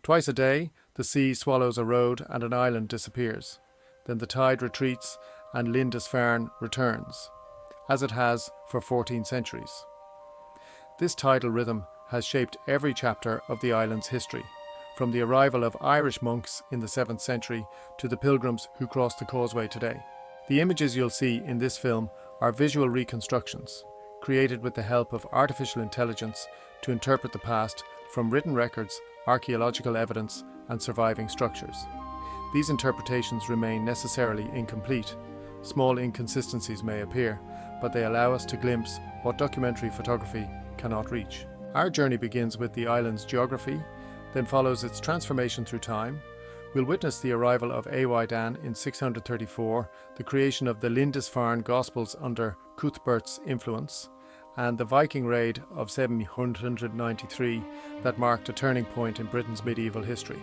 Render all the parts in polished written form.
Twice a day, the sea swallows a road and an island disappears. Then the tide retreats and Lindisfarne returns, as it has for 14 centuries. This tidal rhythm has shaped every chapter of the island's history, from the arrival of Irish monks in the 7th century to the pilgrims who crossed the causeway today. The images you'll see in this film are visual reconstructions, created with the help of artificial intelligence to interpret the past from written records, archaeological evidence, and surviving structures. These interpretations remain necessarily incomplete. Small inconsistencies may appear, but they allow us to glimpse what documentary photography cannot reach. Our journey begins with the island's geography, then follows its transformation through time. We'll witness the arrival of AI-reconstructed in 634, the creation of the Lindisfarne Gospels under Cuthbert's influence, and the Viking raid of 793 that marked a turning point in Britain's medieval history.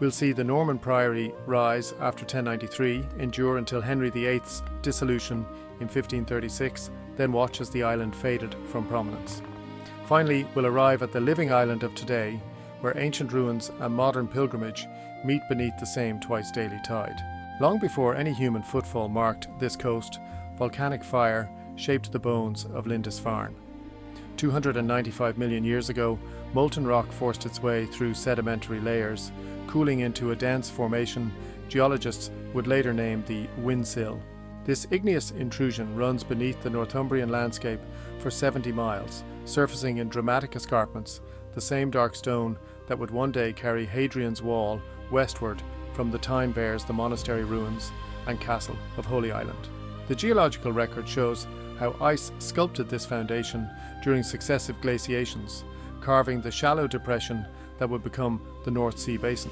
We'll see the Norman priory rise after 1093, endure until Henry VIII's dissolution in 1536, then watch as the island faded from prominence. Finally, we'll arrive at the living island of today, where ancient ruins and modern pilgrimage meet beneath the same twice-daily tide. Long before any human footfall marked this coast, volcanic fire shaped the bones of Lindisfarne. 295 million years ago, molten rock forced its way through sedimentary layers, cooling into a dense formation geologists would later name the Whin Sill. This igneous intrusion runs beneath the Northumbrian landscape for 70 miles, surfacing in dramatic escarpments, the same dark stone that would one day carry Hadrian's Wall westward from the Tyne bears the monastery ruins and castle of Holy Island. The geological record shows how ice sculpted this foundation during successive glaciations, carving the shallow depression that would become the North Sea basin.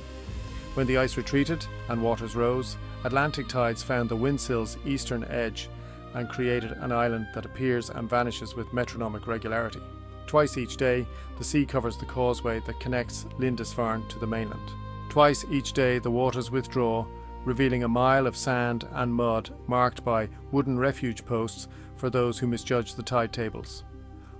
When the ice retreated and waters rose, Atlantic tides found the Whin Sill's eastern edge and created an island that appears and vanishes with metronomic regularity. Twice each day, the sea covers the causeway that connects Lindisfarne to the mainland. Twice each day, the waters withdraw, revealing a mile of sand and mud marked by wooden refuge posts for those who misjudge the tide tables.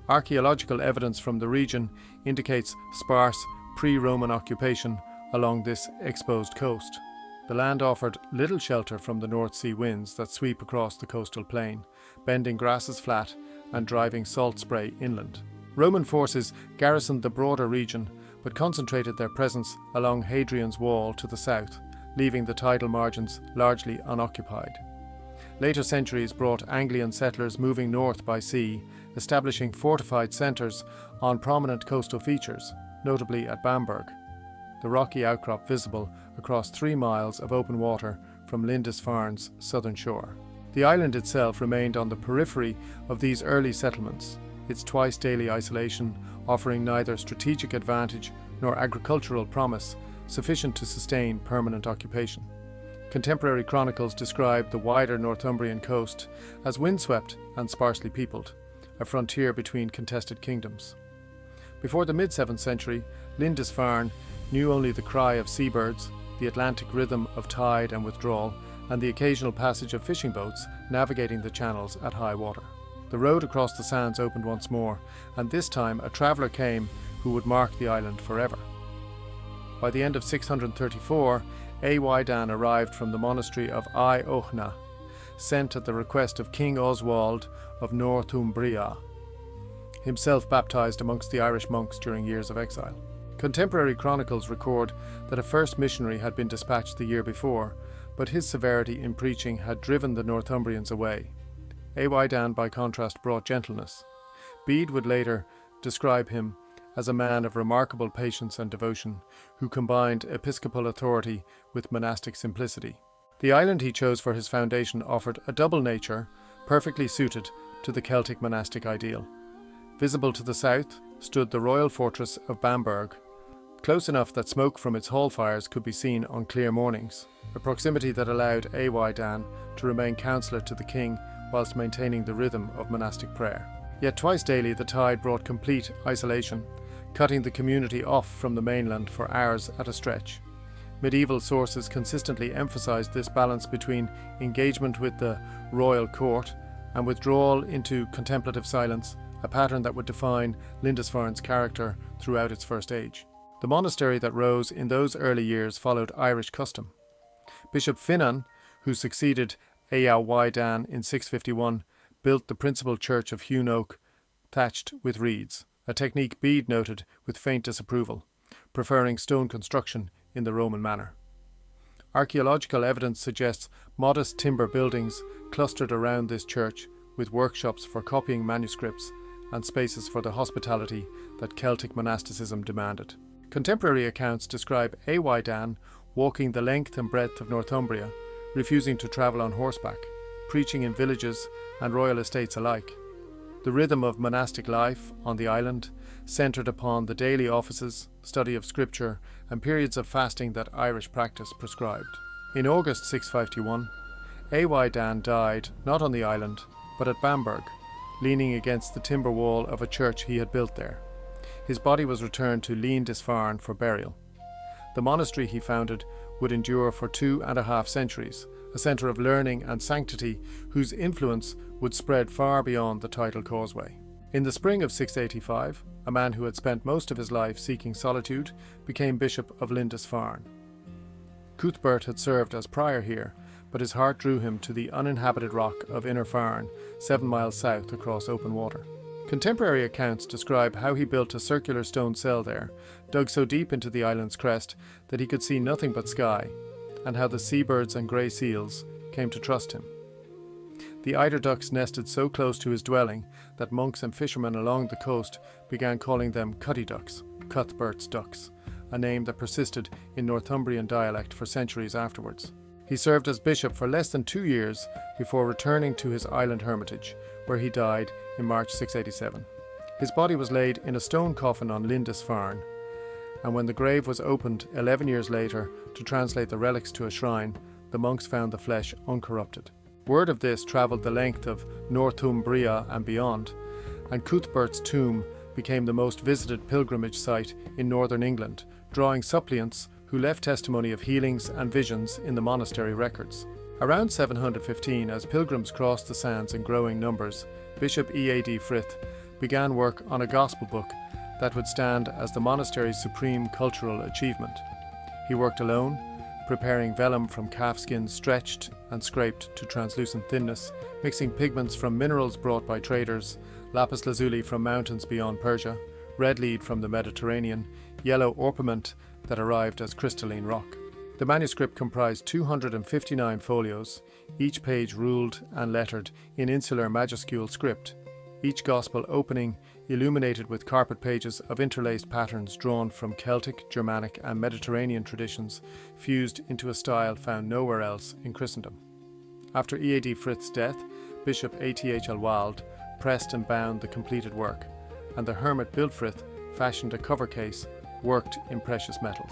Archaeological evidence from the region indicates sparse pre-Roman occupation along this exposed coast. The land offered little shelter from the North Sea winds that sweep across the coastal plain, bending grasses flat and driving salt spray inland. Roman forces garrisoned the broader region, but concentrated their presence along Hadrian's Wall to the south, leaving the tidal margins largely unoccupied. Later centuries brought Anglian settlers moving north by sea, establishing fortified centres on prominent coastal features, notably at Bamberg, the rocky outcrop visible across 3 miles of open water from Lindisfarne's southern shore. The island itself remained on the periphery of these early settlements, its twice-daily isolation offering neither strategic advantage nor agricultural promise sufficient to sustain permanent occupation. Contemporary chronicles describe the wider Northumbrian coast as windswept and sparsely peopled, a frontier between contested kingdoms. Before the mid-7th century, Lindisfarne knew only the cry of seabirds, the Atlantic rhythm of tide and withdrawal, and the occasional passage of fishing boats navigating the channels at high water. The road across the sands opened once more, and this time a traveller came who would mark the island forever. By the end of 634, AI-reconstructed arrived from the monastery of AI-reconstructed, sent at the request of King Oswald of Northumbria, himself baptised amongst the Irish monks during years of exile. Contemporary chronicles record that a first missionary had been dispatched the year before, but his severity in preaching had driven the Northumbrians away. AI-reconstructed, by contrast, brought gentleness. Bede would later describe him as a man of remarkable patience and devotion, who combined episcopal authority with monastic simplicity. The island he chose for his foundation offered a double nature, perfectly suited to the Celtic monastic ideal. Visible to the south stood the royal fortress of Bamberg, close enough that smoke from its hall fires could be seen on clear mornings, a proximity that allowed AI-reconstructed to remain counsellor to the king whilst maintaining the rhythm of monastic prayer. Yet twice daily the tide brought complete isolation, cutting the community off from the mainland for hours at a stretch. Medieval sources consistently emphasised this balance between engagement with the royal court and withdrawal into contemplative silence, a pattern that would define Lindisfarne's character throughout its first age. The monastery that rose in those early years followed Irish custom. Bishop Finan, who succeeded AI-reconstructed in 651, built the principal church of hewn oak, thatched with reeds, a technique Bede noted with faint disapproval, preferring stone construction in the Roman manner. Archaeological evidence suggests modest timber buildings clustered around this church, with workshops for copying manuscripts and spaces for the hospitality that Celtic monasticism demanded. Contemporary accounts describe AI-reconstructed walking the length and breadth of Northumbria, refusing to travel on horseback, preaching in villages and royal estates alike. The rhythm of monastic life on the island centred upon the daily offices, study of scripture, and periods of fasting that Irish practice prescribed. In August 651, AI-reconstructed died not on the island, but at Bamberg, leaning against the timber wall of a church he had built there. His body was returned to Lindisfarne for burial. The monastery he founded would endure for 2.5 centuries, a centre of learning and sanctity whose influence would spread far beyond the tidal causeway. In the spring of 685, a man who had spent most of his life seeking solitude became Bishop of Lindisfarne. Cuthbert had served as prior here, but his heart drew him to the uninhabited rock of Inner Farne, 7 miles south across open water. Contemporary accounts describe how he built a circular stone cell there, dug so deep into the island's crest that he could see nothing but sky, and how the seabirds and grey seals came to trust him. The eider ducks nested so close to his dwelling that monks and fishermen along the coast began calling them cuddy ducks, Cuthbert's ducks, a name that persisted in Northumbrian dialect for centuries afterwards. He served as bishop for less than 2 years before returning to his island hermitage, where he died in March 687. His body was laid in a stone coffin on Lindisfarne, and when the grave was opened 11 years later to translate the relics to a shrine, the monks found the flesh uncorrupted. Word of this travelled the length of Northumbria and beyond, and Cuthbert's tomb became the most visited pilgrimage site in northern England, drawing suppliants who left testimony of healings and visions in the monastery records. Around 715, as pilgrims crossed the sands in growing numbers, Bishop E.A.D. Frith began work on a gospel book that would stand as the monastery's supreme cultural achievement. He worked alone, preparing vellum from calfskins stretched and scraped to translucent thinness, mixing pigments from minerals brought by traders, lapis lazuli from mountains beyond Persia, red lead from the Mediterranean, yellow orpiment that arrived as crystalline rock. The manuscript comprised 259 folios, each page ruled and lettered in insular majuscule script, each gospel opening illuminated with carpet pages of interlaced patterns drawn from Celtic, Germanic and Mediterranean traditions, fused into a style found nowhere else in Christendom. After E.A.D. Frith's death, Bishop A.T.H. Alwald pressed and bound the completed work, and the hermit Bildfrith fashioned a cover case worked in precious metals.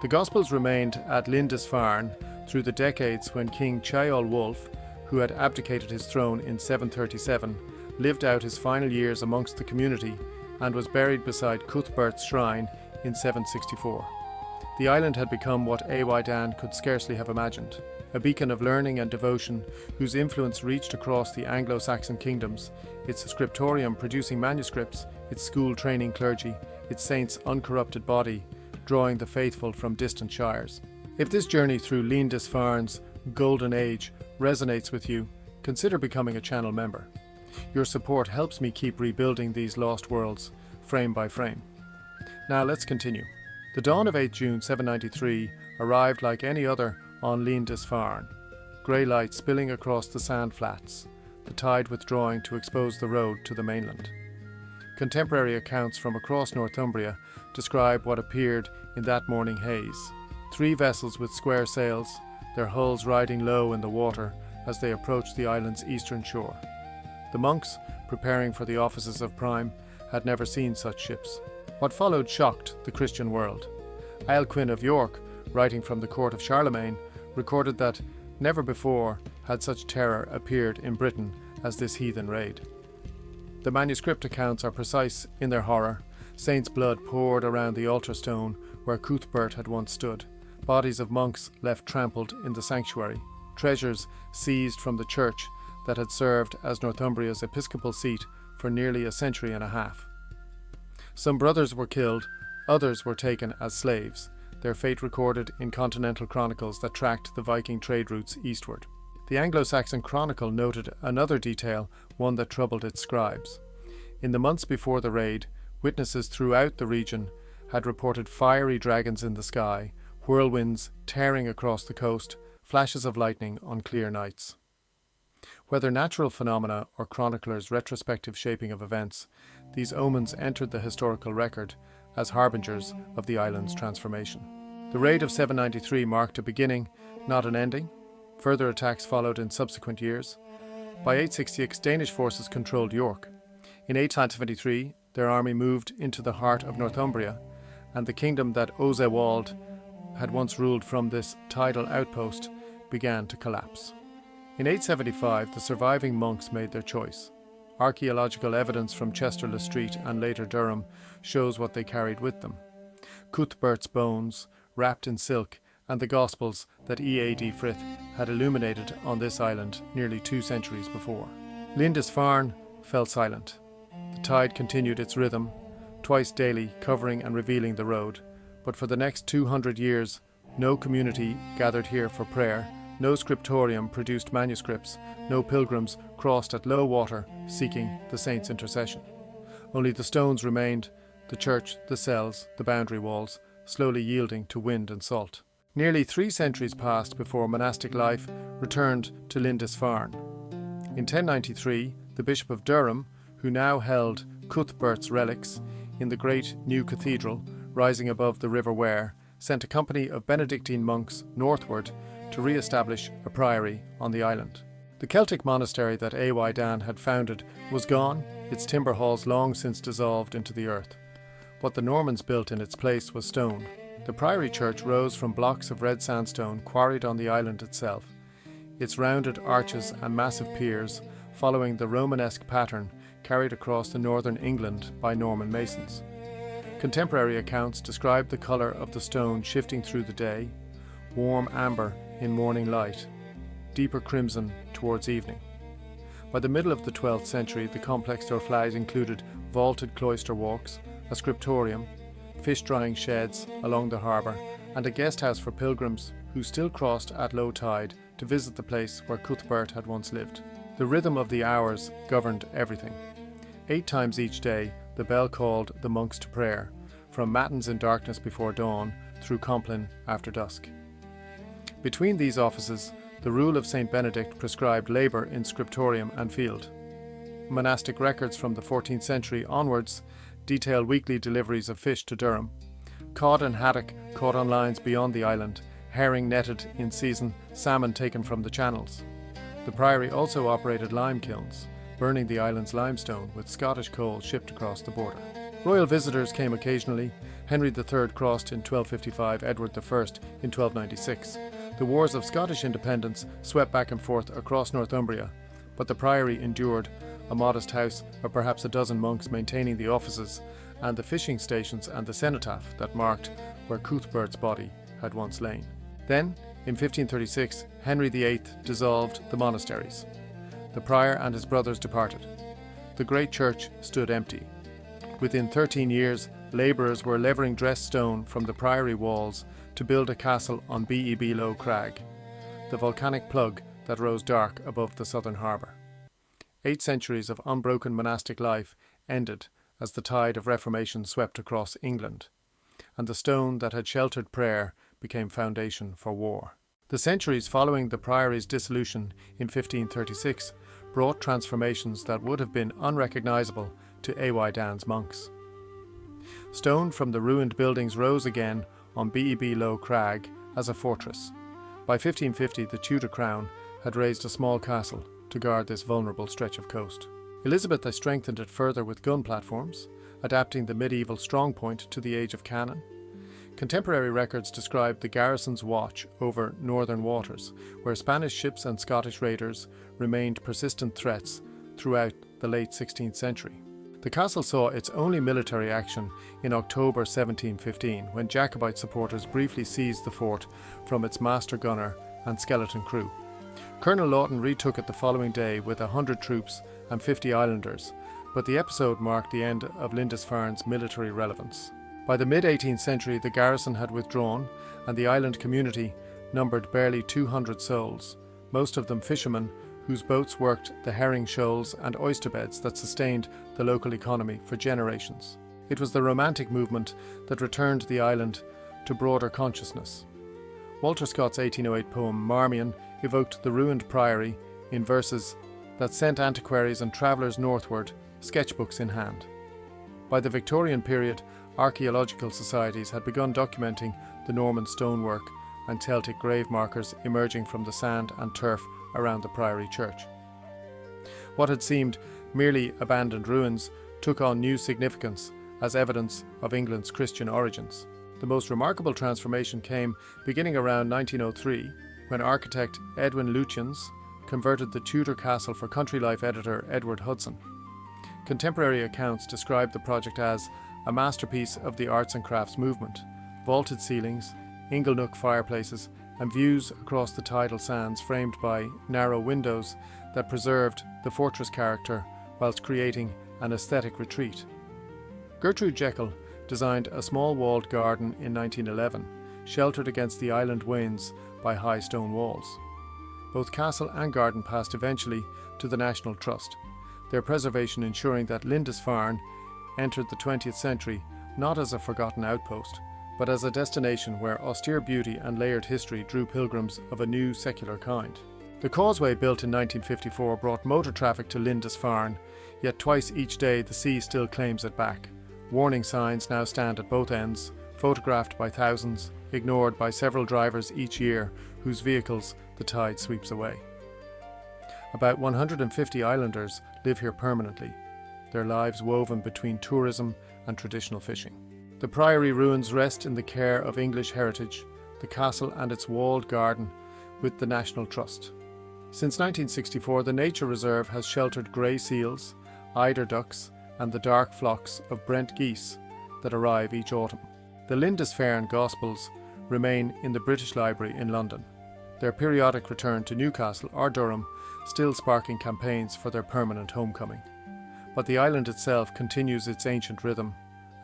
The Gospels remained at Lindisfarne through the decades when King Ceolwulf, who had abdicated his throne in 737, lived out his final years amongst the community and was buried beside Cuthbert's shrine in 764. The island had become what AI-reconstructed could scarcely have imagined, a beacon of learning and devotion whose influence reached across the Anglo-Saxon kingdoms, its scriptorium producing manuscripts, its school training clergy, its saints' uncorrupted body, drawing the faithful from distant shires. If this journey through Lindisfarne's golden age resonates with you, consider becoming a channel member. Your support helps me keep rebuilding these lost worlds, frame by frame. Now let's continue. The dawn of 8 June 793 arrived like any other on Lindisfarne, grey light spilling across the sand flats, the tide withdrawing to expose the road to the mainland. Contemporary accounts from across Northumbria describe what appeared in that morning haze. 3 vessels with square sails, their hulls riding low in the water as they approached the island's eastern shore. The monks, preparing for the offices of prime, had never seen such ships. What followed shocked the Christian world. Aelquin of York, writing from the court of Charlemagne, recorded that never before had such terror appeared in Britain as this heathen raid. The manuscript accounts are precise in their horror. Saints' blood poured around the altar stone where Cuthbert had once stood, bodies of monks left trampled in the sanctuary, treasures seized from the church that had served as Northumbria's episcopal seat for nearly a century and a half. Some brothers were killed, Others were taken as slaves, their fate recorded in continental chronicles that tracked the Viking trade routes eastward. The Anglo-Saxon Chronicle noted another detail, one that troubled its scribes. In the months before the raid, witnesses throughout the region had reported fiery dragons in the sky, whirlwinds tearing across the coast, flashes of lightning on clear nights. Whether natural phenomena or chroniclers' retrospective shaping of events, these omens entered the historical record as harbingers of the island's transformation. The raid of 793 marked a beginning, not an ending. Further attacks followed in subsequent years. By 866, Danish forces controlled York. In 873, their army moved into the heart of Northumbria, and the kingdom that Osewald had once ruled from this tidal outpost began to collapse. In 875, the surviving monks made their choice. Archaeological evidence from Chester-le-Street and later Durham shows what they carried with them. Cuthbert's bones, wrapped in silk, and the Gospels that E.A.D. Frith had illuminated on this island nearly 2 centuries before. Lindisfarne fell silent. The tide continued its rhythm, twice daily covering and revealing the road, but for the next 200 years, no community gathered here for prayer, no scriptorium produced manuscripts, no pilgrims crossed at low water seeking the saints' intercession. Only the stones remained, the church, the cells, the boundary walls, slowly yielding to wind and salt. Nearly 3 centuries passed before monastic life returned to Lindisfarne. In 1093, the Bishop of Durham, who now held Cuthbert's relics in the great new cathedral rising above the River Wear, sent a company of Benedictine monks northward to re-establish a priory on the island. The Celtic monastery that AI-Dan had founded was gone, its timber halls long since dissolved into the earth. What the Normans built in its place was stone. The priory church rose from blocks of red sandstone quarried on the island itself, its rounded arches and massive piers following the Romanesque pattern carried across the northern England by Norman masons. Contemporary accounts describe the colour of the stone shifting through the day, warm amber in morning light, deeper crimson towards evening. By the middle of the 12th century, the complex doorflies included vaulted cloister walks, a scriptorium, fish-drying sheds along the harbour, and a guest house for pilgrims who still crossed at low tide to visit the place where Cuthbert had once lived. The rhythm of the hours governed everything. 8 times each day, the bell called the monks to prayer, from matins in darkness before dawn through Compline after dusk. Between these offices, the rule of St. Benedict prescribed labour in scriptorium and field. Monastic records from the 14th century onwards detail weekly deliveries of fish to Durham. Cod and haddock caught on lines beyond the island, herring netted in season, salmon taken from the channels. The priory also operated lime kilns, burning the island's limestone with Scottish coal shipped across the border. Royal visitors came occasionally. Henry III crossed in 1255, Edward I in 1296. The wars of Scottish independence swept back and forth across Northumbria, but the priory endured, a modest house of perhaps a dozen monks maintaining the offices and the fishing stations and the cenotaph that marked where Cuthbert's body had once lain. Then, in 1536, Henry VIII dissolved the monasteries. The prior and his brothers departed. The great church stood empty. Within 13 years, labourers were levering dressed stone from the priory walls to build a castle on Bede Low Crag, the volcanic plug that rose dark above the southern harbour. 8 centuries of unbroken monastic life ended as the tide of Reformation swept across England, and the stone that had sheltered prayer became foundation for war. The centuries following the priory's dissolution in 1536 brought transformations that would have been unrecognisable to AI-Dan's monks. Stone from the ruined buildings rose again on Bede Low Crag as a fortress. By 1550, the Tudor crown had raised a small castle to guard this vulnerable stretch of coast. Elizabeth has strengthened it further with gun platforms, adapting the medieval strongpoint to the age of cannon. Contemporary records describe the garrison's watch over northern waters, where Spanish ships and Scottish raiders remained persistent threats throughout the late 16th century. The castle saw its only military action in October 1715, when Jacobite supporters briefly seized the fort from its master gunner and skeleton crew. Colonel Lawton retook it the following day with 100 troops and 50 islanders, but the episode marked the end of Lindisfarne's military relevance. By the mid-18th century, the garrison had withdrawn, and the island community numbered barely 200 souls, most of them fishermen whose boats worked the herring shoals and oyster beds that sustained the local economy for generations. It was the Romantic movement that returned the island to broader consciousness. Walter Scott's 1808 poem Marmion evoked the ruined priory in verses that sent antiquaries and travellers northward, sketchbooks in hand. By the Victorian period, archaeological societies had begun documenting the Norman stonework and Celtic grave markers emerging from the sand and turf around the priory church. What had seemed merely abandoned ruins took on new significance as evidence of England's Christian origins. The most remarkable transformation came beginning around 1903, when architect Edwin Lutyens converted the Tudor castle for Country Life editor Edward Hudson. Contemporary accounts describe the project as a masterpiece of the arts and crafts movement. Vaulted ceilings, inglenook fireplaces, and views across the tidal sands framed by narrow windows that preserved the fortress character whilst creating an aesthetic retreat. Gertrude Jekyll designed a small walled garden in 1911, sheltered against the island winds by high stone walls. Both castle and garden passed eventually to the National Trust, their preservation ensuring that Lindisfarne entered the 20th century not as a forgotten outpost, but as a destination where austere beauty and layered history drew pilgrims of a new secular kind. The causeway built in 1954 brought motor traffic to Lindisfarne, yet twice each day the sea still claims it back. Warning signs now stand at both ends, photographed by thousands, ignored by several drivers each year whose vehicles the tide sweeps away. About 150 islanders live here permanently, their lives woven between tourism and traditional fishing. The priory ruins rest in the care of English heritage, the castle and its walled garden with the National Trust. Since 1964, the nature reserve has sheltered grey seals, eider ducks, and the dark flocks of Brent geese that arrive each autumn. The Lindisfarne Gospels remain in the British Library in London, their periodic return to Newcastle or Durham still sparking campaigns for their permanent homecoming. But the island itself continues its ancient rhythm,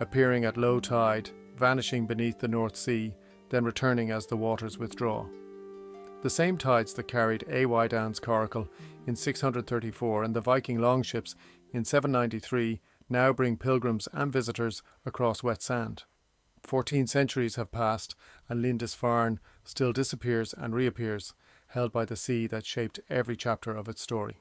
appearing at low tide, vanishing beneath the North Sea, then returning as the waters withdraw. The same tides that carried AI-Aidan's coracle in 634 and the Viking longships in 793 now bring pilgrims and visitors across wet sand. 14 centuries have passed and Lindisfarne still disappears and reappears, held by the sea that shaped every chapter of its story.